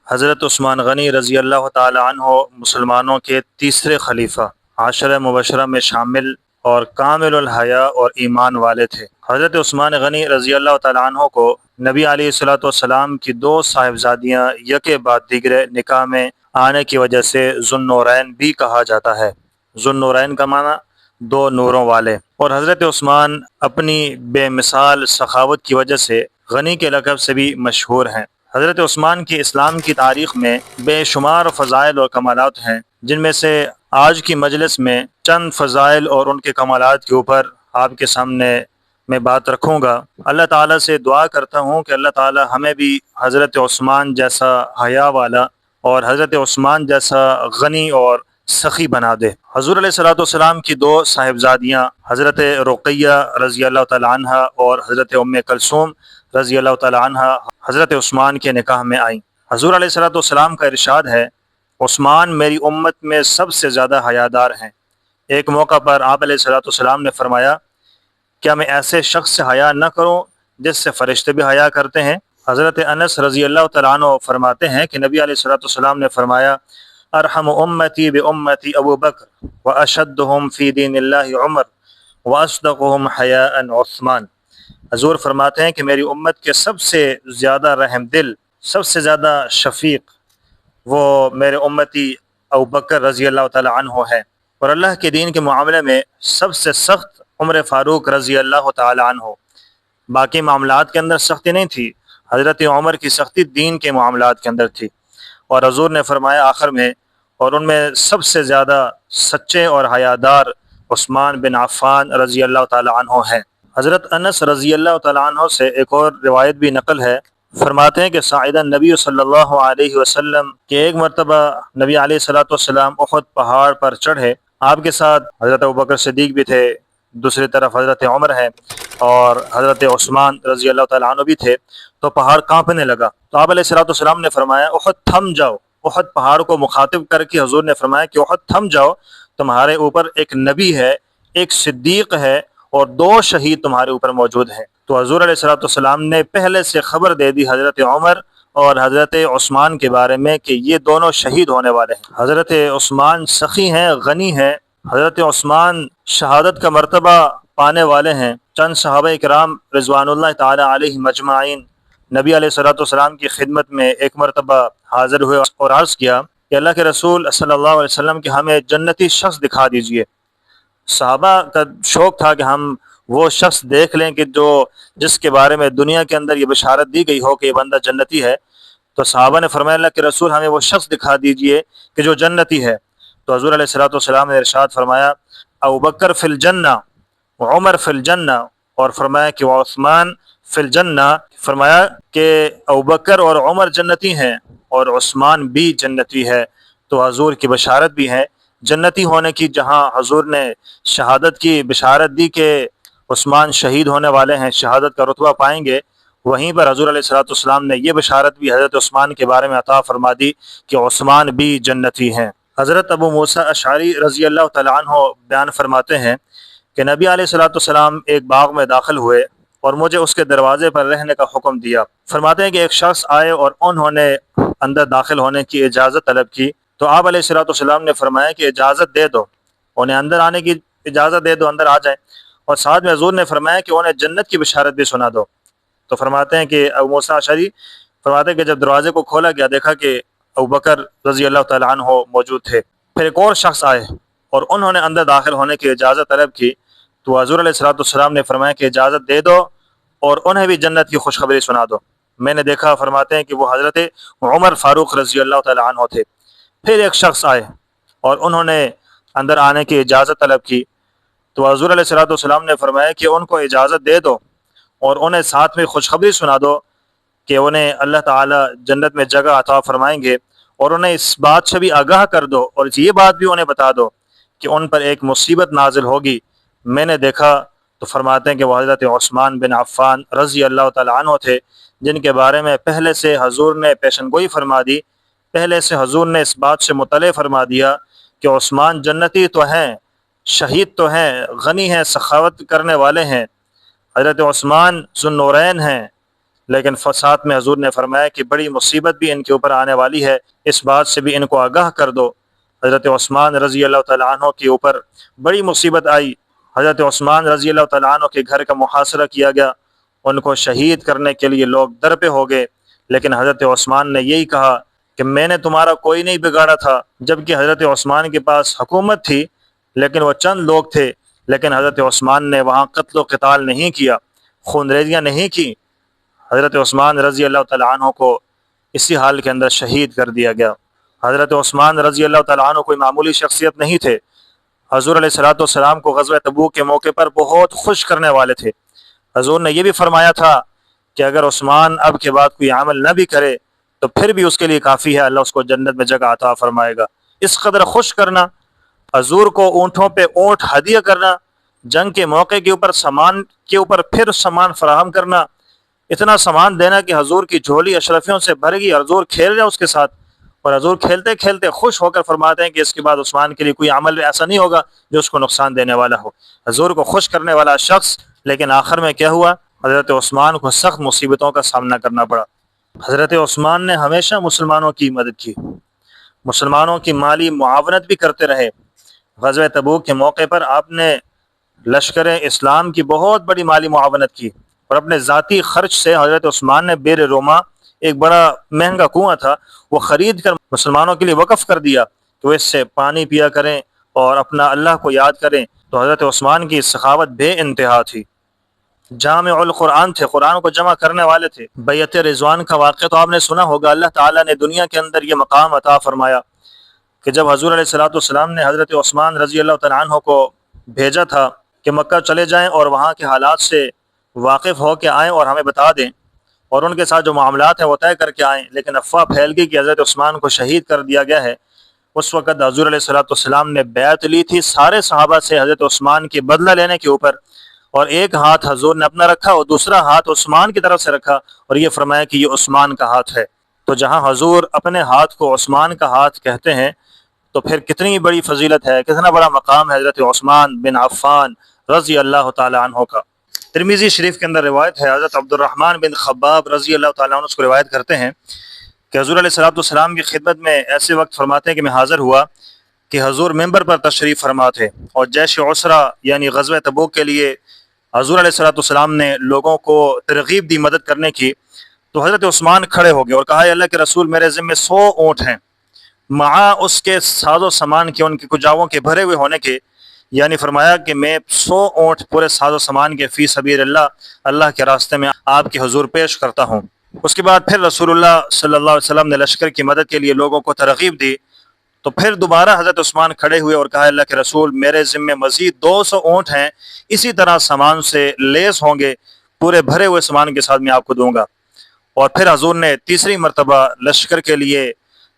حضرت عثمان غنی رضی اللہ تعالی عنہ مسلمانوں کے تیسرے خلیفہ، عشرہ مبشرہ میں شامل اور کامل الحیا اور ایمان والے تھے۔ حضرت عثمان غنی رضی اللہ تعالی عنہ کو نبی علیہ الصلوۃ والسلام کی دو صاحبزادیاں یکے بعد دیگرے نکاح میں آنے کی وجہ سے ذو النورین بھی کہا جاتا ہے۔ ذو النورین کا معنی دو نوروں والے، اور حضرت عثمان اپنی بے مثال سخاوت کی وجہ سے غنی کے لقب سے بھی مشہور ہیں۔ حضرت عثمان کی اسلام کی تاریخ میں بے شمار فضائل اور کمالات ہیں، جن میں سے آج کی مجلس میں چند فضائل اور ان کے کمالات کے اوپر آپ کے سامنے میں بات رکھوں گا۔ اللہ تعالیٰ سے دعا کرتا ہوں کہ اللہ تعالیٰ ہمیں بھی حضرت عثمان جیسا حیا والا اور حضرت عثمان جیسا غنی اور سخی بنا دے۔ حضور علیہ الصلوۃ والسلام کی دو صاحبزادیاں حضرت رقیہ رضی اللہ تعالی عنہ اور حضرت ام کلثوم رضی اللہ تعالی عنہ حضرت عثمان کے نکاح میں آئیں۔ حضور علیہ الصلوۃ والسلام کا ارشاد ہے، عثمان میری امت میں سب سے زیادہ حیادار ہیں۔ ایک موقع پر آپ علیہ الصلوۃ والسلام نے فرمایا، کیا میں ایسے شخص سے حیا نہ کروں جس سے فرشتے بھی حیا کرتے ہیں؟ حضرت انس رضی اللہ تعالیٰ عنہ فرماتے ہیں کہ نبی علیہ الصلوۃ والسلام نے فرمایا، ارحم امتی بامتی ابو بکر واشدہم فی دین اللہ عمر واصدقہم حیاء عثمان۔ حضور فرماتے ہیں کہ میری امت کے سب سے زیادہ رحم دل، سب سے زیادہ شفیق وہ میرے امتی ابو بکر رضی اللہ تعالی عنہ ہے، اور اللہ کے دین کے معاملے میں سب سے سخت عمر فاروق رضی اللہ تعالی عنہ۔ باقی معاملات کے اندر سختی نہیں تھی، حضرت عمر کی سختی دین کے معاملات کے اندر تھی۔ اور حضور نے فرمایا آخر میں، اور ان میں سب سے زیادہ سچے اور حیادار عثمان بن عفان رضی اللہ تعالی عنہ ہیں۔ حضرت انس رضی اللہ تعالی عنہ سے ایک اور روایت بھی نقل ہے، فرماتے ہیں کہ صعد نبی صلی اللہ علیہ وسلم کہ ایک مرتبہ نبی علیہ الصلوۃ والسلام احد پہاڑ پر چڑھے، آپ کے ساتھ حضرت ابوبکر صدیق بھی تھے، دوسری طرف حضرت عمر ہیں اور حضرت عثمان رضی اللہ تعالیٰ عنہ بھی تھے، تو پہاڑ کانپنے لگا۔ تو آپ علیہ الصلوۃ والسلام نے فرمایا، احد تھم جاؤ۔ احد پہاڑ کو مخاطب کر کے حضور نے فرمایا کہ احد تھم جاؤ، تمہارے اوپر ایک نبی ہے، ایک صدیق ہے، اور دو شہید تمہارے اوپر موجود ہیں۔ تو حضور علیہ الصلوۃ والسلام نے پہلے سے خبر دے دی حضرت عمر اور حضرت عثمان کے بارے میں کہ یہ دونوں شہید ہونے والے ہیں۔ حضرت عثمان سخی ہیں، غنی ہیں۔ حضرت عثمان شہادت کا مرتبہ پانے والے ہیں۔ چند صحابہ کرام رضوان اللہ تعالی علیہ مجمعین نبی علیہ الصلوۃ والسلام کی خدمت میں ایک مرتبہ حاضر ہوئے اور عرض کیا کہ اللہ کے رسول صلی اللہ علیہ وسلم کہ ہمیں جنتی شخص دکھا دیجئے۔ صحابہ کا شوق تھا کہ ہم وہ شخص دیکھ لیں کہ جس کے بارے میں دنیا کے اندر یہ بشارت دی گئی ہو کہ یہ بندہ جنتی ہے۔ تو صحابہ نے فرمایا، اللہ کے رسول ہمیں وہ شخص دکھا دیجئے کہ جو جنتی ہے۔ تو حضور علیہ الصلوۃ والسلام نے ارشاد فرمایا، ابوبکر فی الجنہ عمر فی الجنہ، اور فرمایا کہ عثمان فی الجنہ، فرمایا کہ ابوبکر اور عمر جنتی ہیں اور عثمان بھی جنتی ہے۔ تو حضور کی بشارت بھی ہے جنتی ہونے کی، جہاں حضور نے شہادت کی بشارت دی کہ عثمان شہید ہونے والے ہیں، شہادت کا رتبہ پائیں گے، وہیں پر حضور علیہ الصلوۃ والسلام نے یہ بشارت بھی حضرت عثمان کے بارے میں عطا فرما دی کہ عثمان بھی جنتی ہیں۔ حضرت ابو موسیٰ اشعری رضی اللہ تعالی عنہ بیان فرماتے ہیں کہ نبی علیہ الصلوۃ والسلام ایک باغ میں داخل ہوئے اور مجھے اس کے دروازے پر رہنے کا حکم دیا۔ فرماتے ہیں کہ ایک شخص آئے اور انہوں نے اندر داخل ہونے کی اجازت طلب کی، تو آپ علیہ الصلوۃ والسلام نے فرمایا کہ اجازت دے دو، انہیں اندر آنے کی اجازت دے دو، اندر آ جائیں، اور ساتھ میں حضور نے فرمایا کہ انہیں جنت کی بشارت بھی سنا دو۔ تو فرماتے ہیں کہ ابو موسیٰ اشعری فرماتے ہیں کہ جب دروازے کو کھولا گیا، دیکھا کہ ابوبکر رضی اللہ تعالیٰ عنہ موجود تھے۔ پھر ایک اور شخص آئے اور انہوں نے اندر داخل ہونے کی اجازت طلب کی، تو حضور علیہ الصلوۃ والسلام نے فرمایا کہ اجازت دے دو اور انہیں بھی جنت کی خوشخبری سنا دو۔ میں نے دیکھا، فرماتے ہیں کہ وہ حضرت عمر فاروق رضی اللہ تعالیٰ عنہ تھے۔ پھر ایک شخص آئے اور انہوں نے اندر آنے کی اجازت طلب کی، تو حضور علیہ الصلوۃ والسلام نے فرمایا کہ ان کو اجازت دے دو اور انہیں ساتھ میں خوشخبری سنا دو کہ انہیں اللہ تعالیٰ جنت میں جگہ عطا فرمائیں گے، اور انہیں اس بات سے بھی آگاہ کر دو اور یہ بات بھی انہیں بتا دو کہ ان پر ایک مصیبت نازل ہوگی۔ میں نے دیکھا تو فرماتے ہیں کہ وہ حضرت عثمان بن عفان رضی اللہ تعالیٰ عنہ تھے، جن کے بارے میں پہلے سے حضور نے پیشن گوئی فرما دی، پہلے سے حضور نے اس بات سے مطلع فرما دیا کہ عثمان جنتی تو ہیں، شہید تو ہیں، غنی ہیں، سخاوت کرنے والے ہیں۔ حضرت عثمان ذو النورین ہیں، لیکن ساتھ میں حضور نے فرمایا کہ بڑی مصیبت بھی ان کے اوپر آنے والی ہے، اس بات سے بھی ان کو آگاہ کر دو۔ حضرت عثمان رضی اللہ تعالیٰ عنہ کے اوپر بڑی مصیبت آئی۔ حضرت عثمان رضی اللہ تعالیٰ عنہ کے گھر کا محاصرہ کیا گیا، ان کو شہید کرنے کے لیے لوگ در پہ ہو گئے، لیکن حضرت عثمان نے یہی کہا کہ میں نے تمہارا کوئی نہیں بگاڑا تھا، جبکہ حضرت عثمان کے پاس حکومت تھی لیکن وہ چند لوگ تھے، لیکن حضرت عثمان نے وہاں قتل و قتال نہیں کیا، خون ریزیاں نہیں کی۔ حضرت عثمان رضی اللہ تعالیٰ عنہ کو اسی حال کے اندر شہید کر دیا گیا۔ حضرت عثمان رضی اللہ تعالیٰ عنہ کوئی معمولی شخصیت نہیں تھے، حضور علیہ الصلوۃ والسلام کو غزوہ تبوک کے موقع پر بہت خوش کرنے والے تھے۔ حضور نے یہ بھی فرمایا تھا کہ اگر عثمان اب کے بعد کوئی عمل نہ بھی کرے تو پھر بھی اس کے لیے کافی ہے، اللہ اس کو جنت میں جگہ عطا فرمائے گا۔ اس قدر خوش کرنا، حضور کو اونٹوں پہ اونٹ ہدیہ کرنا، جنگ کے موقع کے اوپر سامان کے اوپر پھر سامان فراہم کرنا، اتنا سامان دینا کہ حضور کی جھولی اشرفیوں سے بھر گئی، حضور کھیل رہے اس کے ساتھ، اور حضور کھیلتے کھیلتے خوش ہو کر فرماتے ہیں کہ اس کے بعد عثمان کے لیے کوئی عمل ایسا نہیں ہوگا جو اس کو نقصان دینے والا ہو۔ حضور کو خوش کرنے والا شخص، لیکن آخر میں کیا ہوا؟ حضرت عثمان کو سخت مصیبتوں کا سامنا کرنا پڑا۔ حضرت عثمان نے ہمیشہ مسلمانوں کی مدد کی، مسلمانوں کی مالی معاونت بھی کرتے رہے۔ غزوہ تبوک کے موقع پر آپ نے لشکر اسلام کی بہت بڑی مالی معاونت کی، اور اپنے ذاتی خرچ سے حضرت عثمان نے بیر روما، ایک بڑا مہنگا کنواں تھا، وہ خرید کر مسلمانوں کے لیے وقف کر دیا کہ وہ اس سے پانی پیا کریں اور اپنا اللہ کو یاد کریں۔ تو حضرت عثمان کی سخاوت بے انتہا تھی، جامع القرآن تھے، قرآن کو جمع کرنے والے تھے۔ بیعت رضوان کا واقعہ تو آپ نے سنا ہوگا، اللہ تعالیٰ نے دنیا کے اندر یہ مقام عطا فرمایا کہ جب حضور علیہ الصلوۃ والسلام نے حضرت عثمان رضی اللہ تعالیٰ عنہ کو بھیجا تھا کہ مکہ چلے جائیں اور وہاں کے حالات سے واقف ہو کے آئیں اور ہمیں بتا دیں، اور ان کے ساتھ جو معاملات ہیں وہ طے کر کے آئیں، لیکن افواہ پھیل گئی کہ حضرت عثمان کو شہید کر دیا گیا ہے۔ اس وقت حضور علیہ الصلوۃ والسلام نے بیعت لی تھی سارے صحابہ سے حضرت عثمان کی بدلہ لینے کے اوپر، اور ایک ہاتھ حضور نے اپنا رکھا اور دوسرا ہاتھ عثمان کی طرف سے رکھا، اور یہ فرمایا کہ یہ عثمان کا ہاتھ ہے۔ تو جہاں حضور اپنے ہاتھ کو عثمان کا ہاتھ کہتے ہیں تو پھر کتنی بڑی فضیلت ہے، کتنا بڑا مقام ہے حضرت عثمان بن عفان رضی اللہ تعالی عنہ کا۔ ترمذی شریف کے اندر روایت ہے، حضرت عبد الرحمن بن خباب رضی اللہ تعالیٰ عنہ اس کو روایت کرتے ہیں کہ حضور علیہ الصلوۃ والسلام کی خدمت میں ایسے وقت فرماتے ہیں کہ میں حاضر ہوا کہ حضور ممبر پر تشریف فرما تھے، اور جیش عسرہ یعنی غزوہ تبوک کے لیے حضور علیہ الصلوۃ والسلام نے لوگوں کو ترغیب دی مدد کرنے کی۔ تو حضرت عثمان کھڑے ہو گئے اور کہا، اللہ کے رسول، میرے ذمہ 100 اونٹ ہیں، مع اس کے ساز و سامان کے، ان کے کجاووں کے بھرے ہوئے ہونے کے، یعنی فرمایا کہ میں 100 اونٹ پورے ساز و سامان کے فی سبیل اللہ کے راستے میں آپ کے حضور پیش کرتا ہوں۔ اس کے بعد پھر رسول اللہ صلی اللہ علیہ وسلم نے لشکر کی مدد کے لیے لوگوں کو ترغیب دی، تو پھر دوبارہ حضرت عثمان کھڑے ہوئے اور کہا، اللہ کے رسول، میرے ذمہ مزید 200 اونٹ ہیں، اسی طرح سامان سے لیس ہوں گے، پورے بھرے ہوئے سامان کے ساتھ میں آپ کو دوں گا۔ اور پھر حضور نے تیسری مرتبہ لشکر کے لیے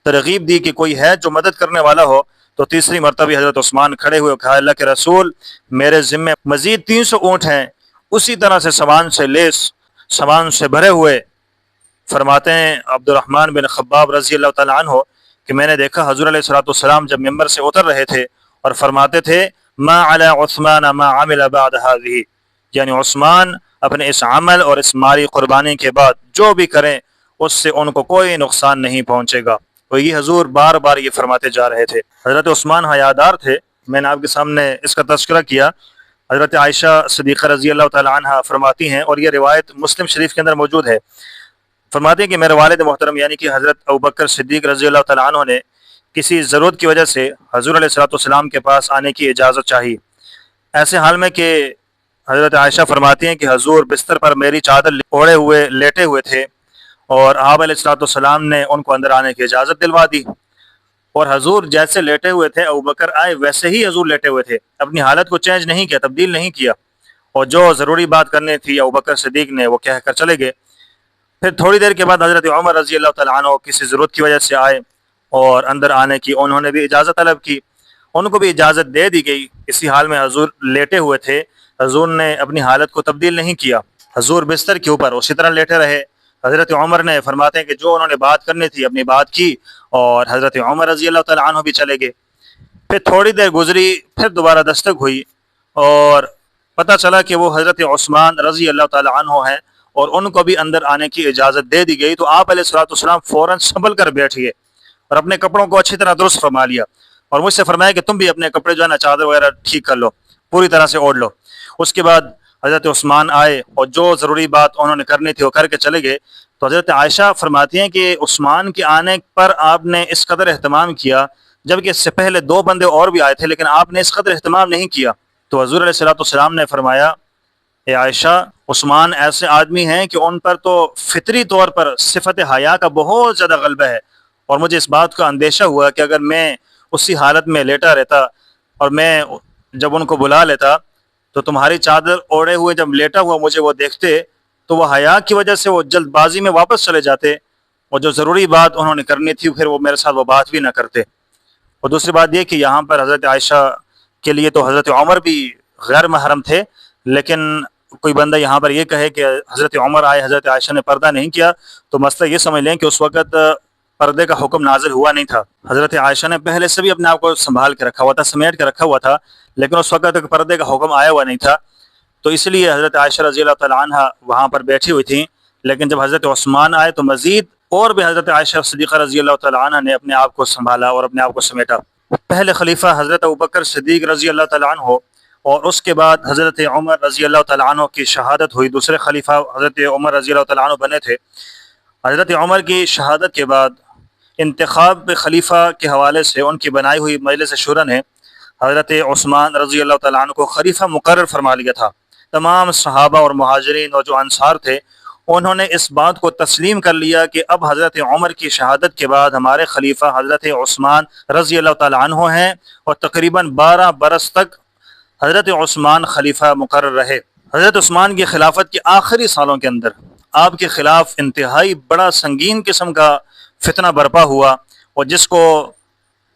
ترغیب دی کہ کوئی ہے جو مدد کرنے والا ہو، تو تیسری مرتبہ حضرت عثمان کھڑے ہوئے اور کہا، اللہ کے رسول، میرے ذمہ مزید 300 اونٹ ہیں، اسی طرح سے سامان سے لیس، سامان سے بھرے ہوئے۔ فرماتے ہیں عبد الرحمن بن خباب رضی اللہ تعالیٰ عنہ کہ میں نے دیکھا حضور علیہ الصلوۃ والسلام جب ممبر سے اتر رہے تھے اور فرماتے تھے، ما علی عثمان ما عمل بعد هذه، یعنی عثمان اپنے اس عمل اور اس مالی قربانی کے بعد جو بھی کریں اس سے ان کو کوئی نقصان نہیں پہنچے گا۔ تو یہ حضور بار بار یہ فرماتے جا رہے تھے۔ حضرت عثمان حیادار تھے، میں نے آپ کے سامنے اس کا تذکرہ کیا۔ حضرت عائشہ صدیقہ رضی اللہ تعالی عنہ فرماتی ہیں، اور یہ روایت مسلم شریف کے اندر موجود ہے، فرماتے ہیں کہ میرے والد محترم یعنی کہ حضرت ابوبکر صدیق رضی اللہ تعالی عنہ نے کسی ضرورت کی وجہ سے حضور علیہ الصلوۃ والسلام کے پاس آنے کی اجازت چاہی، ایسے حال میں کہ حضرت عائشہ فرماتی ہیں کہ حضور بستر پر میری چادر اوڑھے ہوئے لیٹے ہوئے تھے، اور آپ علیہ الصلوۃ والسلام نے ان کو اندر آنے کی اجازت دلوا دی، اور حضور جیسے لیٹے ہوئے تھے ابوبکر آئے ویسے ہی حضور لیٹے ہوئے تھے، اپنی حالت کو چینج نہیں کیا، تبدیل نہیں کیا، اور جو ضروری بات کرنی تھی ابوبکر صدیق نے وہ کہہ کر چلے گئے۔ پھر تھوڑی دیر کے بعد حضرت عمر رضی اللہ تعالیٰ عنہ کسی ضرورت کی وجہ سے آئے اور اندر آنے کی انہوں نے بھی اجازت طلب کی، ان کو بھی اجازت دے دی گئی۔ اسی حال میں حضور لیٹے ہوئے تھے، حضور نے اپنی حالت کو تبدیل نہیں کیا، حضور بستر کے اوپر اسی طرح لیٹے رہے۔ حضرت عمر نے فرماتے ہیں کہ جو انہوں نے بات کرنی تھی اپنی بات کی، اور حضرت عمر رضی اللہ تعالیٰ عنہ بھی چلے گئے۔ پھر تھوڑی دیر گزری، پھر دوبارہ دستک ہوئی اور پتہ چلا کہ وہ حضرت عثمان رضی اللہ تعالیٰ عنہ ہیں، اور ان کو بھی اندر آنے کی اجازت دے دی گئی تو آپ علیہ الصلوۃ والسلام فوراً سنبھل کر بیٹھیے اور اپنے کپڑوں کو اچھی طرح درست فرما لیا، اور مجھ سے فرمایا کہ تم بھی اپنے کپڑے جو ہے نا چادر وغیرہ ٹھیک کر لو، پوری طرح سے اوڑھ لو۔ اس کے بعد حضرت عثمان آئے اور جو ضروری بات انہوں نے کرنی تھی وہ کر کے چلے گئے۔ تو حضرت عائشہ فرماتی ہیں کہ عثمان کے آنے پر آپ نے اس قدر اہتمام کیا، جبکہ اس سے پہلے 2 بندے اور بھی آئے تھے لیکن آپ نے اس قدر اہتمام نہیں کیا۔ تو حضور علیہ الصلوۃ والسلام نے فرمایا، اے عائشہ، عثمان ایسے آدمی ہیں کہ ان پر تو فطری طور پر صفت حیا کا بہت زیادہ غلبہ ہے، اور مجھے اس بات کا اندیشہ ہوا کہ اگر میں اسی حالت میں لیٹا رہتا اور میں جب ان کو بلا لیتا تو تمہاری چادر اوڑھے ہوئے جب لیٹا ہوا مجھے وہ دیکھتے تو وہ حیا کی وجہ سے وہ جلد بازی میں واپس چلے جاتے، اور جو ضروری بات انہوں نے کرنی تھی پھر وہ میرے ساتھ وہ بات بھی نہ کرتے۔ اور دوسری بات یہ کہ یہاں پر حضرت عائشہ کے لیے تو حضرت عمر بھی غیر محرم تھے، لیکن کوئی بندہ یہاں پر یہ کہے کہ حضرت عمر آئے حضرت عائشہ نے پردہ نہیں کیا، تو مسئلہ یہ سمجھ لیں کہ اس وقت پردے کا حکم نازل ہوا نہیں تھا۔ حضرت عائشہ نے پہلے سے بھی اپنے آپ کو سنبھال کے رکھا ہوا تھا، سمیٹ کے رکھا ہوا تھا، لیکن اس وقت تک پردے کا حکم آیا ہوا نہیں تھا، تو اس لیے حضرت عائشہ رضی اللہ تعالیٰ عنہ وہاں پر بیٹھی ہوئی تھیں۔ لیکن جب حضرت عثمان آئے تو مزید اور بھی حضرت عائشہ صدیقہ رضی اللہ تعالیٰ عنہ نے اپنے آپ کو سنبھالا اور اپنے آپ کو سمیٹا۔ پہلے خلیفہ حضرت ابوبکر صدیق رضی اللہ تعالیٰ عنہ، اور اس کے بعد حضرت عمر رضی اللہ تعالیٰ عنہ کی شہادت ہوئی، دوسرے خلیفہ حضرت عمر رضی اللہ تعالیٰ عنہ بنے تھے۔ حضرت عمر کی شہادت کے بعد انتخاب خلیفہ کے حوالے سے ان کی بنائی ہوئی مجلس شورا نے حضرت عثمان رضی اللہ تعالیٰ عنہ کو خلیفہ مقرر فرما لیا تھا۔ تمام صحابہ اور مہاجرین اور جو انصار تھے انہوں نے اس بات کو تسلیم کر لیا کہ اب حضرت عمر کی شہادت کے بعد ہمارے خلیفہ حضرت عثمان رضی اللہ تعالیٰ عنہ ہیں، اور تقریباً 12 برس تک حضرت عثمان خلیفہ مقرر رہے۔ حضرت عثمان کی خلافت کے آخری سالوں کے اندر آپ کے خلاف انتہائی بڑا سنگین قسم کا فتنہ برپا ہوا، اور جس کو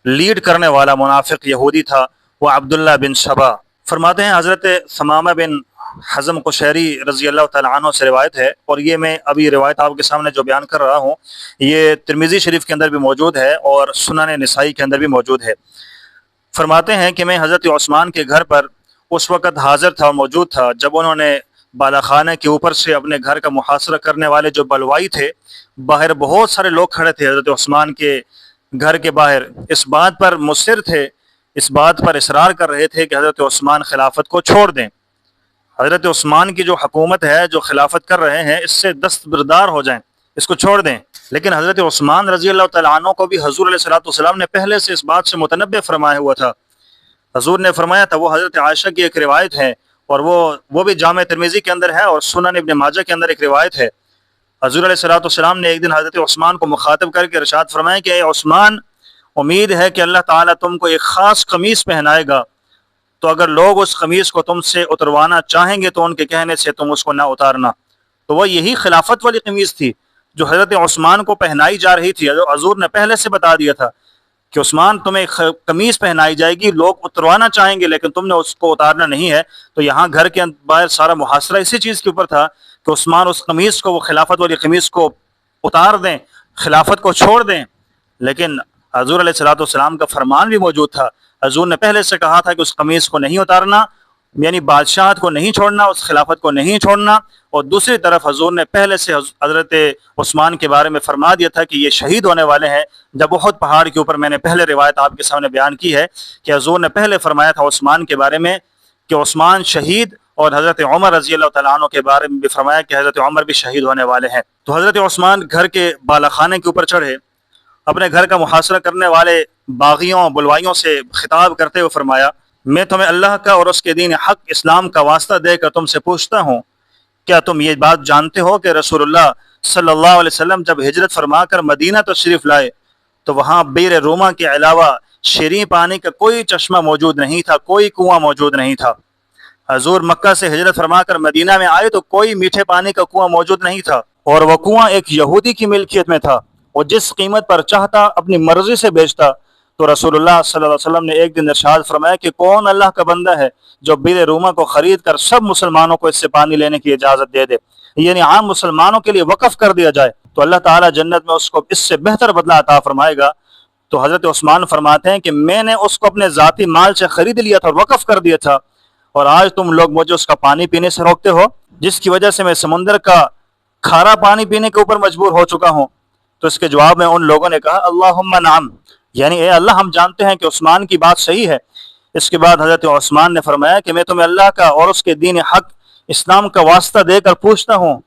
لیڈ کرنے والا منافق یہودی تھا وہ عبداللہ بن شبا۔ فرماتے ہیں حضرت ثمامہ بن حزم قشیری رضی اللہ تعالیٰ عنہ سے روایت ہے، اور یہ میں ابھی روایت آپ کے سامنے جو بیان کر رہا ہوں یہ ترمذی شریف کے اندر بھی موجود ہے اور سنن نسائی کے اندر بھی موجود ہے۔ فرماتے ہیں کہ میں حضرت عثمان کے گھر پر اس وقت حاضر تھا اور موجود تھا جب انہوں نے بالا خانہ کے اوپر سے اپنے گھر کا محاصرہ کرنے والے جو بلوائی تھے، باہر بہت سارے لوگ کھڑے تھے حضرت عثمان کے گھر کے باہر، اس بات پر مصر تھے، اس بات پر اصرار کر رہے تھے کہ حضرت عثمان خلافت کو چھوڑ دیں، حضرت عثمان کی جو حکومت ہے جو خلافت کر رہے ہیں اس سے دستبردار ہو جائیں، اس کو چھوڑ دیں۔ لیکن حضرت عثمان رضی اللہ تعالیٰ عنہ کو بھی حضور علیہ الصلوۃ والسلام نے پہلے سے اس بات سے متنبع فرمایا ہوا تھا۔ حضور نے فرمایا تھا، وہ حضرت عائشہ کی ایک روایت ہے اور وہ بھی جامع ترمذی کے اندر ہے اور سنن ابن ماجہ کے اندر ایک روایت ہے۔ حضور علیہ الصلوۃ والسلام نے ایک دن حضرت عثمان کو مخاطب کر کے ارشاد فرمایا کہ اے عثمان، امید ہے کہ اللہ تعالیٰ تم کو ایک خاص قمیص پہنائے گا، تو اگر لوگ اس قمیص کو تم سے اتروانا چاہیں گے تو ان کے کہنے سے تم اس کو نہ اتارنا۔ تو وہ یہی خلافت والی قمیص تھی جو حضرت عثمان کو پہنائی جا رہی تھی۔ حضور نے پہلے سے بتا دیا تھا کہ عثمان تمہیں قمیص پہنائی جائے گی، لوگ اتروانا چاہیں گے لیکن تم نے اس کو اتارنا نہیں ہے۔ تو یہاں گھر کے باہر سارا محاصرہ اسی چیز کے اوپر تھا کہ عثمان اس قمیص کو، وہ خلافت والی قمیص کو اتار دیں، خلافت کو چھوڑ دیں۔ لیکن حضور علیہ الصلوۃ والسلام کا فرمان بھی موجود تھا، حضور نے پہلے سے کہا تھا کہ اس قمیص کو نہیں اتارنا، یعنی بادشاہت کو نہیں چھوڑنا، اس خلافت کو نہیں چھوڑنا۔ اور دوسری طرف حضور نے پہلے سے حضرت عثمان کے بارے میں فرما دیا تھا کہ یہ شہید ہونے والے ہیں۔ جب احد پہاڑ کے اوپر میں نے پہلے روایت آپ کے سامنے بیان کی ہے کہ حضور نے پہلے فرمایا تھا عثمان کے بارے میں کہ عثمان شہید، اور حضرت عمر رضی اللہ تعالیٰ عنہ کے بارے میں بھی فرمایا کہ حضرت عمر بھی شہید ہونے والے ہیں۔ تو حضرت عثمان گھر کے بالا خانے کے اوپر چڑھے، اپنے گھر کا محاصرہ کرنے والے باغیوں بلوائیوں سے خطاب کرتے ہوئے فرمایا، میں تمہیں اللہ کا اور اس کے دین حق اسلام کا واسطہ دے کر تم سے پوچھتا ہوں، کیا تم یہ بات جانتے ہو کہ رسول اللہ صلی اللہ علیہ وسلم جب ہجرت فرما کر مدینہ تشریف لائے تو وہاں بیر روما کے علاوہ شیریں پانی کا کوئی چشمہ موجود نہیں تھا، کوئی کنواں موجود نہیں تھا۔ حضور مکہ سے ہجرت فرما کر مدینہ میں آئے تو کوئی میٹھے پانی کا کنواں موجود نہیں تھا، اور وہ کنواں ایک یہودی کی ملکیت میں تھا، وہ جس قیمت پر چاہتا اپنی مرضی سے بیچتا۔ تو رسول اللہ صلی اللہ علیہ وسلم نے ایک دن ارشاد فرمایا کہ کون اللہ کا بندہ ہے جو بیر روما کو خرید کر سب مسلمانوں کو اس سے پانی لینے کی اجازت دے دے، یعنی عام مسلمانوں کے لیے وقف کر دیا جائے تو اللہ تعالیٰ جنت میں اس کو اس سے بہتر بدلہ عطا فرمائے گا۔ تو حضرت عثمان فرماتے ہیں کہ میں نے اس کو اپنے ذاتی مال سے خرید لیا تھا اور وقف کر دیا تھا، اور آج تم لوگ مجھے اس کا پانی پینے سے روکتے ہو، جس کی وجہ سے میں سمندر کا کھارا پانی پینے کے اوپر مجبور ہو چکا ہوں۔ تو اس کے جواب میں ان لوگوں نے کہا اللہم نعم، یعنی اے اللہ ہم جانتے ہیں کہ عثمان کی بات صحیح ہے۔ اس کے بعد حضرت عثمان نے فرمایا کہ میں تمہیں اللہ کا اور اس کے دین حق اسلام کا واسطہ دے کر پوچھتا ہوں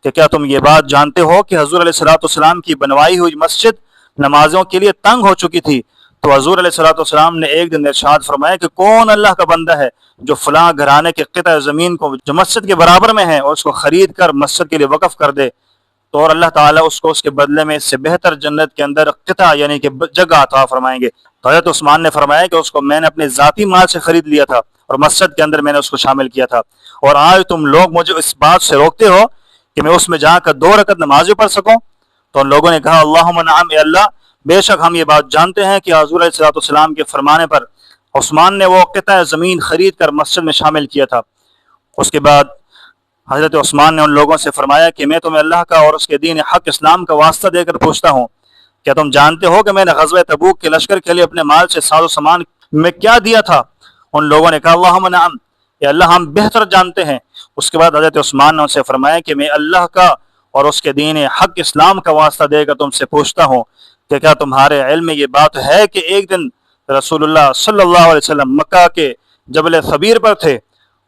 کہ کیا تم یہ بات جانتے ہو کہ حضور علیہ الصلوۃ والسلام کی بنوائی ہوئی مسجد نمازوں کے لیے تنگ ہو چکی تھی؟ تو حضور علیہ الصلوۃ والسلام نے ایک دن ارشاد فرمایا کہ کون اللہ کا بندہ ہے جو فلاں گھرانے کے قطع زمین کو جو مسجد کے برابر میں ہے اور اس کو خرید کر مسجد کے لیے وقف کر دے تو اور اللہ تعالیٰ اس کو اس کے بدلے میں اس سے بہتر جنت کے اندر قطع یعنی کہ جگہ عطا فرمائیں گے۔ تو حضرت عثمان نے فرمایا کہ اس کو میں نے اپنے ذاتی مال سے خرید لیا تھا اور مسجد کے اندر میں نے اس کو شامل کیا تھا، اور آج تم لوگ مجھے اس بات سے روکتے ہو کہ میں اس میں جا کر 2 رکعت نمازیں پڑھ سکوں؟ تو ان لوگوں نے کہا اللہم نعم، اے اللہ بے شک ہم یہ بات جانتے ہیں کہ حضور علیہ الصلوۃ والسلام کے فرمانے پر عثمان نے وہ قطع زمین خرید کر مسجد میں شامل کیا تھا۔ اس کے بعد حضرت عثمان نے ان لوگوں سے فرمایا کہ میں تمہیں اللہ کا اور اس کے دین حق اسلام کا واسطہ دے کر پوچھتا ہوں، کیا تم جانتے ہو کہ میں نے غزوہ تبوک کے لشکر کے لیے اپنے مال سے ساز و سامان میں کیا دیا تھا؟ ان لوگوں نے کہا اللہم نعم، یا اللہ ہم بہتر جانتے ہیں۔ اس کے بعد حضرت عثمان نے ان سے فرمایا کہ میں اللہ کا اور اس کے دین حق اسلام کا واسطہ دے کر تم سے پوچھتا ہوں کہ کیا تمہارے علم میں یہ بات ہے کہ ایک دن رسول اللہ صلی اللہ علیہ وسلم مکہ کے جبل ثبیر پر تھے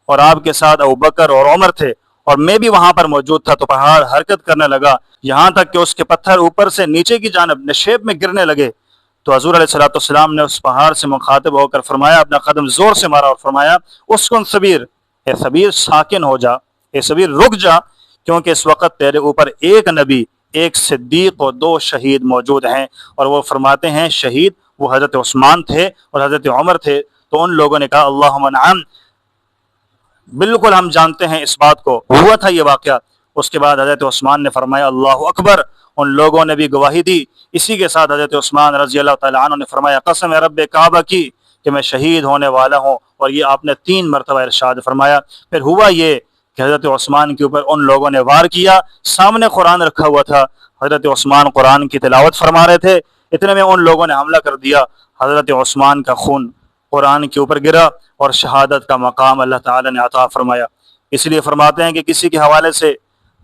اور آپ کے ساتھ ابوبکر اور عمر تھے اور میں بھی وہاں پر موجود تھا، تو پہاڑ حرکت کرنے لگا یہاں تک کہ اس کے پتھر اوپر سے نیچے کی جانب نشیب میں گرنے لگے۔ تو حضور علیہ الصلوۃ والسلام نے اس پہاڑ سے مخاطب ہو کر فرمایا، اپنا قدم زور سے مارا اور فرمایا اسکن ثبیر، اے ثبیر ساکن ہو جا، اے ثبیر رک جا، کیونکہ اس وقت تیرے اوپر ایک نبی، ایک صدیق اور 2 شہید موجود ہیں۔ اور وہ فرماتے ہیں شہید وہ حضرت عثمان تھے اور حضرت عمر تھے۔ تو ان لوگوں نے کہا اللہم نعم، بالکل ہم جانتے ہیں اس بات کو، ہوا تھا یہ واقعہ۔ اس کے بعد حضرت عثمان نے فرمایا اللہ اکبر، ان لوگوں نے بھی گواہی دی۔ اسی کے ساتھ حضرت عثمان رضی اللہ تعالیٰ عنہ نے فرمایا قسم رب کعبہ کی کہ میں شہید ہونے والا ہوں، اور یہ آپ نے 3 مرتبہ ارشاد فرمایا۔ پھر ہوا یہ کہ حضرت عثمان کے اوپر ان لوگوں نے وار کیا، سامنے قرآن رکھا ہوا تھا، حضرت عثمان قرآن کی تلاوت فرما رہے تھے، اتنے میں ان لوگوں نے حملہ کر دیا، حضرت عثمان کا خون قرآن کے اوپر گرا اور شہادت کا مقام اللہ تعالیٰ نے عطا فرمایا۔ اس لیے فرماتے ہیں کہ کسی کے حوالے سے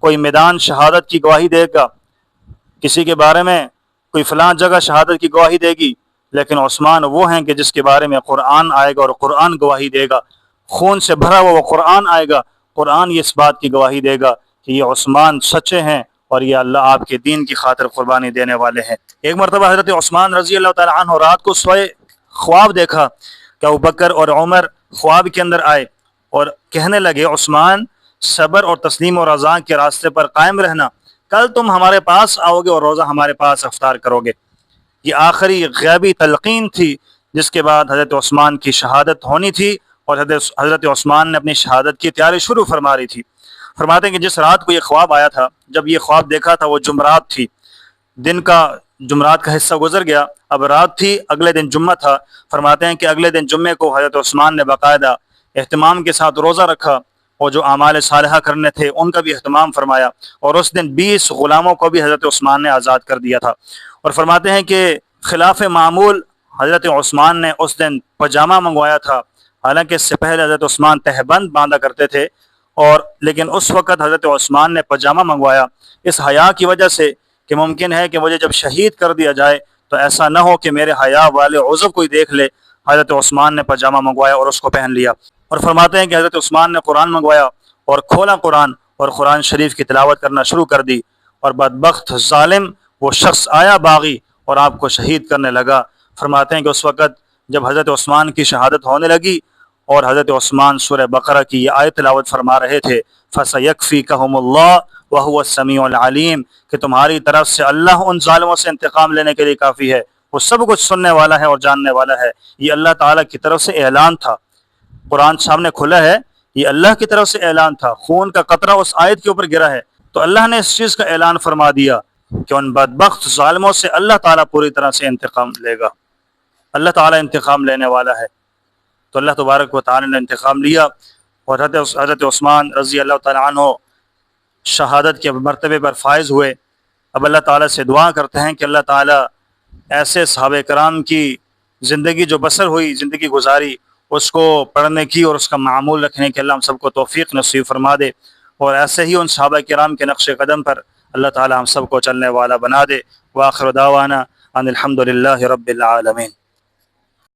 کوئی میدان شہادت کی گواہی دے گا، کسی کے بارے میں کوئی فلاں جگہ شہادت کی گواہی دے گی، لیکن عثمان وہ ہیں کہ جس کے بارے میں قرآن آئے گا اور قرآن گواہی دے گا، خون سے بھرا ہوا وہ قرآن آئے گا، قرآن یہ اس بات کی گواہی دے گا کہ یہ عثمان سچے ہیں اور یہ اللہ آپ کے دین کی خاطر قربانی دینے والے ہیں۔ ایک مرتبہ حضرت عثمان رضی اللہ تعالیٰ عنہ رات کو سوئے، خواب دیکھا کہ ابوبکر اور عمر خواب کے اندر آئے اور کہنے لگے عثمان صبر اور تسلیم و رضا کے راستے پر قائم رہنا، کل تم ہمارے پاس آؤ گے اور روزہ ہمارے پاس افطار کرو گے۔ یہ آخری غیبی تلقین تھی جس کے بعد حضرت عثمان کی شہادت ہونی تھی، اور حضرت عثمان نے اپنی شہادت کی تیاری شروع فرما رہی تھی۔ فرماتے ہیں کہ جس رات کو یہ خواب آیا تھا، جب یہ خواب دیکھا تھا وہ جمعرات تھی، دن کا جمعرات کا حصہ گزر گیا، اب رات تھی، اگلے دن جمعہ تھا۔ فرماتے ہیں کہ اگلے دن جمعے کو حضرت عثمان نے باقاعدہ اہتمام کے ساتھ روزہ رکھا اور جو اعمال صالحہ کرنے تھے ان کا بھی اہتمام فرمایا، اور اس دن 20 غلاموں کو بھی حضرت عثمان نے آزاد کر دیا تھا۔ اور فرماتے ہیں کہ خلاف معمول حضرت عثمان نے اس دن پاجامہ منگوایا تھا، حالانکہ اس سے پہلے حضرت عثمان تہبند باندھا کرتے تھے، اور لیکن اس وقت حضرت عثمان نے پاجامہ منگوایا اس حیا کی وجہ سے کہ ممکن ہے کہ مجھے جب شہید کر دیا جائے تو ایسا نہ ہو کہ میرے حیا والے عضو کوئی دیکھ لے۔ حضرت عثمان نے پاجامہ منگوایا اور اس کو پہن لیا۔ اور فرماتے ہیں کہ حضرت عثمان نے قرآن منگوایا اور کھولا قرآن اور قرآن شریف کی تلاوت کرنا شروع کر دی، اور بدبخت ظالم وہ شخص آیا باغی اور آپ کو شہید کرنے لگا۔ فرماتے ہیں کہ اس وقت جب حضرت عثمان کی شہادت ہونے لگی اور حضرت عثمان سورہ بقرہ کی یہ آیت تلاوت فرما رہے تھے فَسَيَكْفِيكَهُمُ اللَّهُ وَهُوَ السَّمِيعُ الْعَلِيمُ، کہ تمہاری طرف سے اللہ ان ظالموں سے انتقام لینے کے لیے کافی ہے، وہ سب کچھ سننے والا ہے اور جاننے والا ہے۔ یہ اللہ تعالیٰ کی طرف سے اعلان تھا، قرآن سامنے کھلا ہے، یہ اللہ کی طرف سے اعلان تھا، خون کا قطرہ اس آیت کے اوپر گرا ہے، تو اللہ نے اس چیز کا اعلان فرما دیا کہ ان بدبخت ظالموں سے اللہ تعالیٰ پوری طرح سے انتقام لے گا، اللہ تعالیٰ انتقام لینے والا ہے۔ تو اللہ تبارک و تعالیٰ نے انتقام لیا، اور حضرت عثمان رضی اللہ تعالیٰ عنہ شہادت کے مرتبے پر فائز ہوئے۔ اب اللہ تعالیٰ سے دعا کرتے ہیں کہ اللہ تعالیٰ ایسے صحابہ کرام کی زندگی جو بسر ہوئی، زندگی گزاری، اس کو پڑھنے کی اور اس کا معمول رکھنے کی اللہ ہم سب کو توفیق نصیب فرما دے۔ اور ایسے ہی ان صحابہ کرام کے نقش قدم پر اللہ تعالی ہم سب کو چلنے والا بنا دے۔ وآخر دعوانا ان الحمد للہ رب العالمین۔